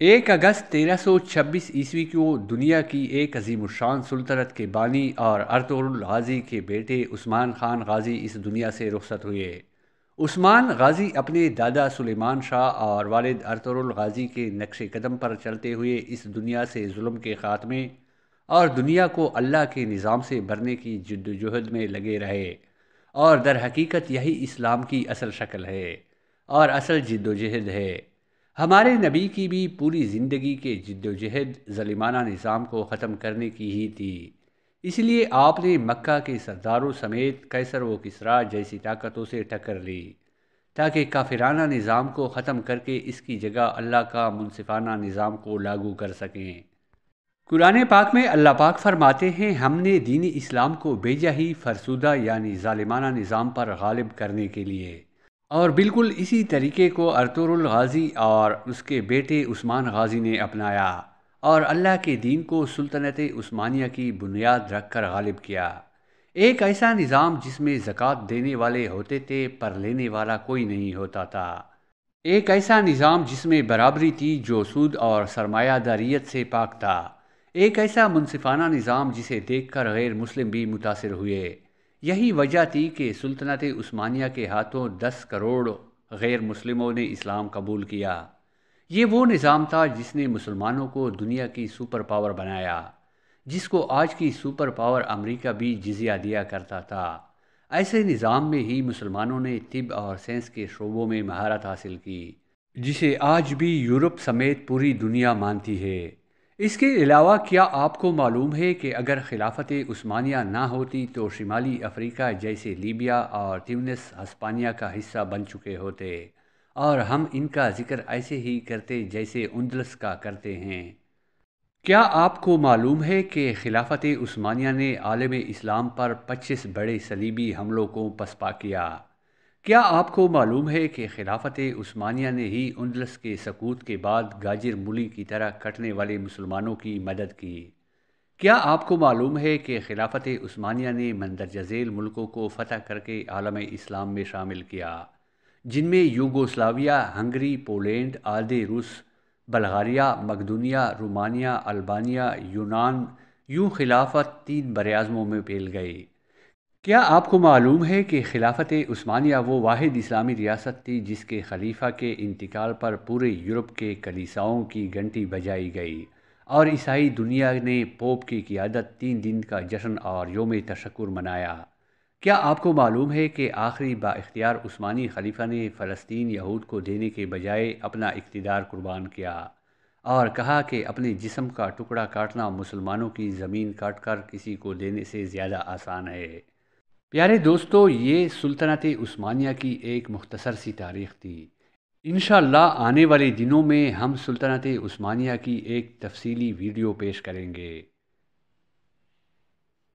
1 اگست 1326 کو دنیا کی ایک عظیم الشان سلطنت کے بانی اور ارطغرل غازی کے بیٹے عثمان خان غازی اس دنیا سے رخصت ہوئے۔ عثمان غازی اپنے دادا سلیمان شاہ اور والد ارطغرل غازی کے نقش قدم پر چلتے ہوئے اس دنیا سے ظلم کے خاتمے اور دنیا کو اللہ کے نظام سے بھرنے کی جد و جہد میں لگے رہے، اور در حقیقت یہی اسلام کی اصل شکل ہے اور اصل جد و جہد ہے۔ ہمارے نبی کی بھی پوری زندگی کے جد و جہد ظالمانہ نظام کو ختم کرنے کی ہی تھی، اس لیے آپ نے مکہ کے سرداروں سمیت قیصر و کسریٰ جیسی طاقتوں سے ٹکر لی تاکہ کافرانہ نظام کو ختم کر کے اس کی جگہ اللہ کا منصفانہ نظام کو لاگو کر سکیں۔ قرآن پاک میں اللہ پاک فرماتے ہیں، ہم نے دین اسلام کو بھیجا ہی فرسودہ یعنی ظالمانہ نظام پر غالب کرنے کے لیے، اور بالکل اسی طریقے کو ارطغرل غازی اور اس کے بیٹے عثمان غازی نے اپنایا اور اللہ کے دین کو سلطنت عثمانیہ کی بنیاد رکھ کر غالب کیا۔ ایک ایسا نظام جس میں زکوٰۃ دینے والے ہوتے تھے پر لینے والا کوئی نہیں ہوتا تھا، ایک ایسا نظام جس میں برابری تھی جو سود اور سرمایہ داریت سے پاک تھا، ایک ایسا منصفانہ نظام جسے دیکھ کر غیر مسلم بھی متاثر ہوئے۔ یہی وجہ تھی کہ سلطنت عثمانیہ کے ہاتھوں 10 کروڑ غیر مسلموں نے اسلام قبول کیا۔ یہ وہ نظام تھا جس نے مسلمانوں کو دنیا کی سپر پاور بنایا، جس کو آج کی سپر پاور امریکہ بھی جزیہ دیا کرتا تھا۔ ایسے نظام میں ہی مسلمانوں نے طب اور سائنس کے شعبوں میں مہارت حاصل کی، جسے آج بھی یورپ سمیت پوری دنیا مانتی ہے۔ اس کے علاوہ کیا آپ کو معلوم ہے کہ اگر خلافت عثمانیہ نہ ہوتی تو شمالی افریقہ جیسے لیبیا اور تیونس ہسپانیہ کا حصہ بن چکے ہوتے، اور ہم ان کا ذکر ایسے ہی کرتے جیسے اندلس کا کرتے ہیں۔ کیا آپ کو معلوم ہے کہ خلافت عثمانیہ نے عالم اسلام پر 25 بڑے صلیبی حملوں کو پسپا کیا؟ کیا آپ کو معلوم ہے کہ خلافت عثمانیہ نے ہی اندلس کے سقوط کے بعد گاجر مولی کی طرح کٹنے والے مسلمانوں کی مدد کی؟ کیا آپ کو معلوم ہے کہ خلافت عثمانیہ نے مندرجہ ذیل ملکوں کو فتح کر کے عالم اسلام میں شامل کیا، جن میں یوگوسلاویہ، ہنگری، پولینڈ، آلدے روس، بلغاریہ، مقدونیہ، رومانیہ، البانیہ، یونان، یوں خلافت 3 براعظموں میں پھیل گئی۔ کیا آپ کو معلوم ہے کہ خلافت عثمانیہ وہ واحد اسلامی ریاست تھی جس کے خلیفہ کے انتقال پر پورے یورپ کے کلیساؤں کی گھنٹی بجائی گئی اور عیسائی دنیا نے پوپ کی قیادت 3 دن کا جشن اور یوم تشکر منایا؟ کیا آپ کو معلوم ہے کہ آخری با اختیار عثمانی خلیفہ نے فلسطین یہود کو دینے کے بجائے اپنا اقتدار قربان کیا اور کہا کہ اپنے جسم کا ٹکڑا کاٹنا مسلمانوں کی زمین کاٹ کر کسی کو دینے سے زیادہ آسان ہے؟ پیارے دوستو، یہ سلطنت عثمانیہ کی ایک مختصر سی تاریخ تھی۔ انشاءاللہ آنے والے دنوں میں ہم سلطنت عثمانیہ کی ایک تفصیلی ویڈیو پیش کریں گے۔